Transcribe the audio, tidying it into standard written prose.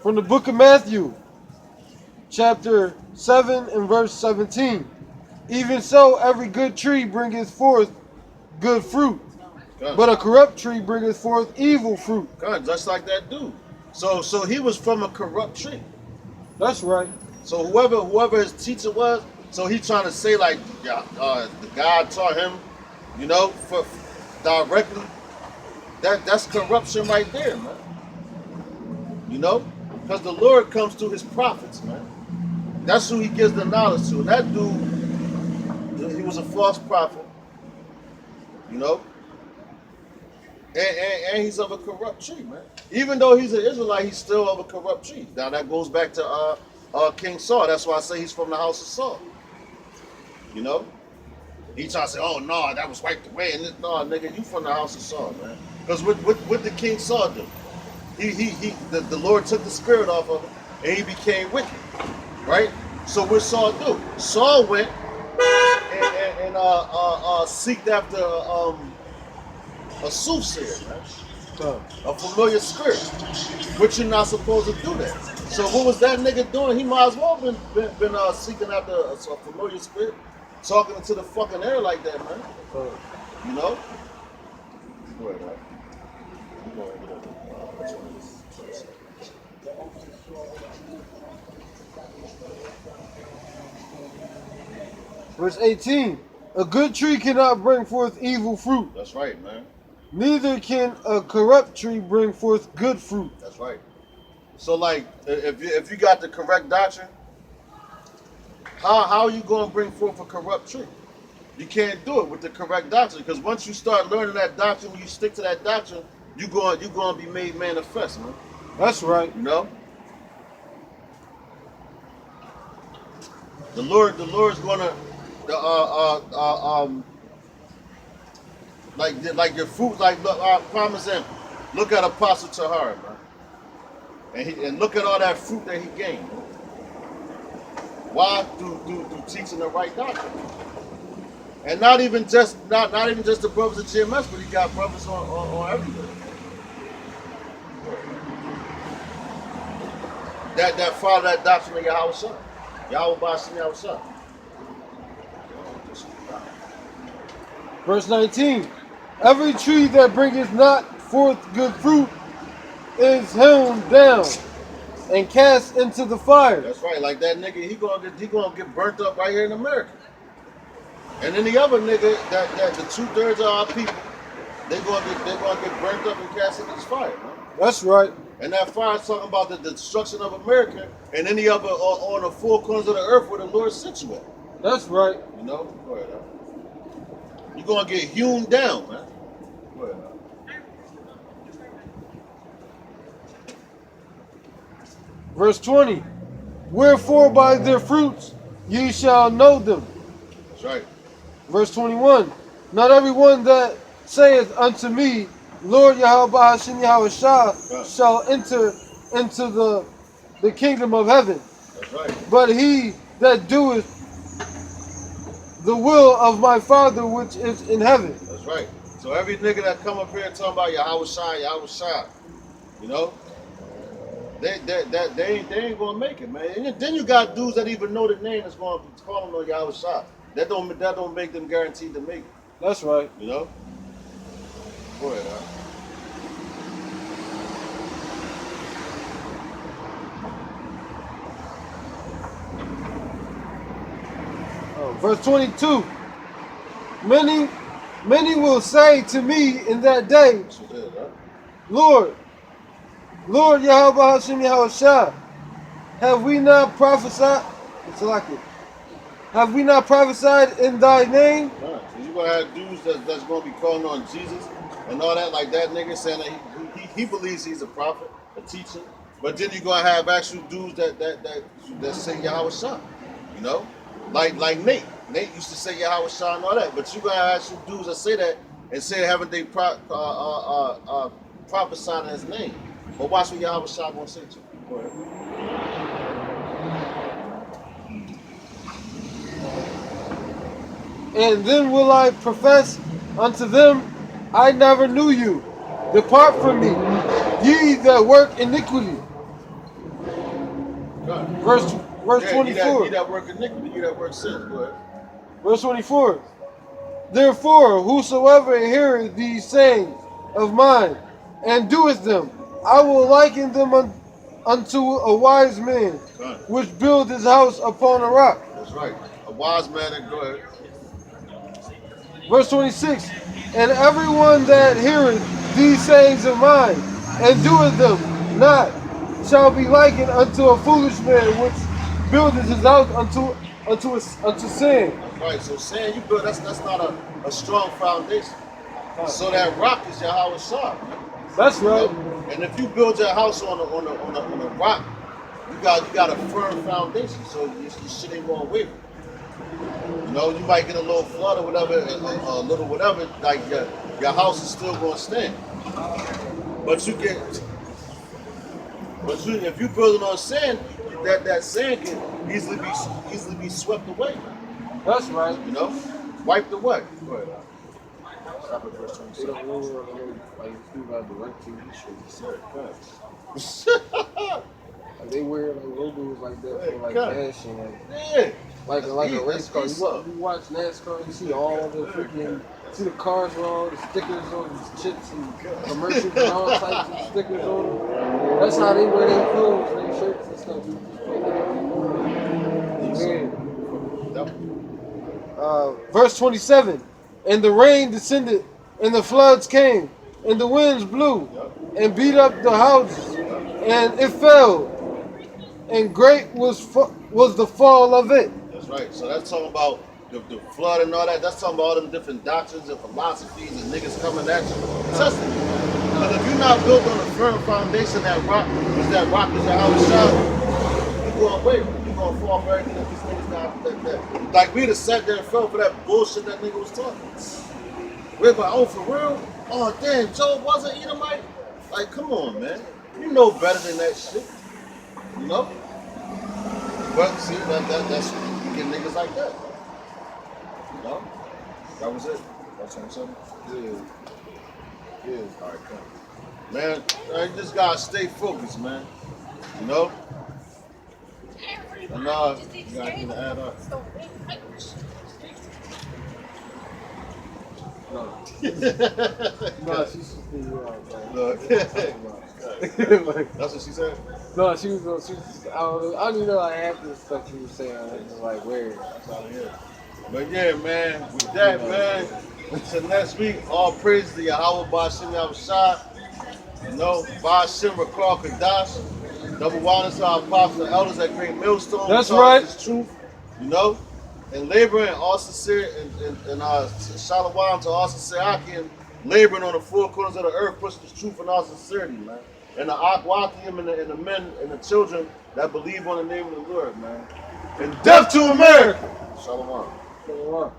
From the book of Matthew, chapter 7 and verse 17. Even so, every good tree bringeth forth good fruit, but a corrupt tree bringeth forth evil fruit. God, just like that dude. So he was from a corrupt tree. That's right. So whoever his teacher was, so he trying to say like, the God taught him, for directly. That's corruption right there, man. Because the Lord comes through his prophets, man. That's who he gives the knowledge to. And that dude, he was a false prophet, and he's of a corrupt tree, man. Even though he's an Israelite, he's still of a corrupt tree. Now that goes back to King Saul. That's why I say he's from the house of Saul. He try to say, "Oh no, that was wiped away." And no, nigga, you from the house of Saul, man. Because what did King Saul do? The Lord took the spirit off of him, and he became wicked, right? So what Saul do? Saul went and seeked after a soothsayer, man, a familiar spirit, which you're not supposed to do that. So what was that nigga doing? He might as well been seeking after a familiar spirit, talking into the fucking air like that, man. Go ahead, man. Verse 18. A good tree cannot bring forth evil fruit. That's right, man. Neither can a corrupt tree bring forth good fruit. That's right. So, like, if you got the correct doctrine, how are you going to bring forth a corrupt tree? You can't do it with the correct doctrine, because once you start learning that doctrine, when you stick to that doctrine, you're going to be made manifest, man. That's right. The Lord's going to like your fruit, like look, prime example. Look at Apostle Tahar, man, and look at all that fruit that he gained. Why? Through teaching the right doctrine, and not even just the brothers of GMS, but he got brothers on everywhere. That follow that doctrine of Yahweh Shah. Yahweh Bashim Yahweh Shah. Verse 19. Every tree that bringeth not forth good fruit is hewn down and cast into the fire. That's right. Like that nigga, he gonna get burnt up right here in America. And then the other nigga, that the 2/3 of our people, they're gonna get burnt up and cast into this fire, man. That's right. And that fire is talking about the destruction of America and any other on the four corners of the earth where the Lord sits you at. That's right. Go ahead, man. You're gonna get hewn down, man. Go ahead, man. Verse 20. Wherefore by their fruits ye shall know them. That's right. Verse 21. Not everyone that saith unto me, Lord Yahweh Hashem Yahweh Shah, shall enter into the kingdom of heaven. That's right. But he that doeth the will of my Father which is in heaven. That's right. So every nigga that come up here and talking about Yahweh Shah, they ain't gonna make it, man. And then you got dudes that even know the name that's gonna be calling on Yahweh Shah. That don't make them guaranteed to make it. That's right. Go ahead, huh? Verse 22. Many will say to me in that day, Lord Yahweh Hashem Yahweh Shah, have we not prophesied? Have we not prophesied in thy name? Right. So you gonna have dudes that's gonna be calling on Jesus and all that, like that nigga saying that he believes he's a prophet, a teacher. But then you're gonna have actual dudes that say Yahweh Shah, Like Nate. Nate used to say Yahweh Shah and all that. But you're gonna have actual dudes that say that and say haven't they prophesied in his name. But watch what Yahweh Shah gonna say to you. Go ahead. And then will I profess unto them, I never knew you. Depart from me, ye that work iniquity. God. Verse Yeah, 24. he that work iniquity, he that work sin. Go ahead. Verse 24. Therefore, whosoever heareth these sayings of mine and doeth them, I will liken them unto a wise man, God. which built his house upon a rock. That's right. A wise man and go ahead. Verse 26. And everyone that heareth these sayings of mine and doeth them not shall be likened unto a foolish man, which buildeth his house unto sand. That's right. So saying you build, that's not a strong foundation. So that rock is your house sharp. That's right. And if you build your house on a rock, you got a firm foundation, so your shit ain't going to waver. You know, you might get a little flood or whatever, a little whatever, like your house is still going to stand. But if you building on sand, that sand can easily be swept away. That's right. You know, wiped away. Go ahead. Stop at verse They 27. don't know like you got the right TV show. Like they wear like logos like that for like Cut. fashion, Yeah. like a race car. That's You watch NASCAR, you see all the freaking, see the cars with all the stickers on these chips and commercials and all types of stickers on them. That's how they wear their clothes, their shirts and stuff. Verse 27. And the rain descended, and the floods came, and the winds blew, and beat up the houses, and it fell, and great was the fall of it. That's right. So that's talking about the flood and all that. That's talking about all them different doctrines and philosophies and niggas coming at you. Testing you. Because if you're not built on a firm foundation, that rock is your house shot, you're going to waver. You're going to fall for everything that these niggas got. Like we'd have sat there and fell for that bullshit that nigga was talking. We're like, oh, for real? Oh, damn, Job was an Edomite? Like, come on, man. You know better than that shit. You know? But see, that's you get niggas like that. You know? That was it. That's what I'm saying. Yeah. All right, come. Man, you just gotta stay focused, man. You know? And you gotta get the add up. No, she's just Look. like, That's what she said? no, she was I don't even know like half the stuff she was saying. It was like weird. That's all it is. But yeah, man, with that, man, until next week, all praise to Yahweh Ba'Shem Yahushua. You know, Ba'Shem Rakar Kadash. Double wildness to our apostles and elders at Great Millstone. That's right. It's truth, you know, and laboring all sincere and shalom to all sincerity, laboring on the four corners of the earth, pushing this truth in all sincerity, man. And the Akwathium and the men and the children that believe on the name of the Lord, man. And death to America. Shalom. So,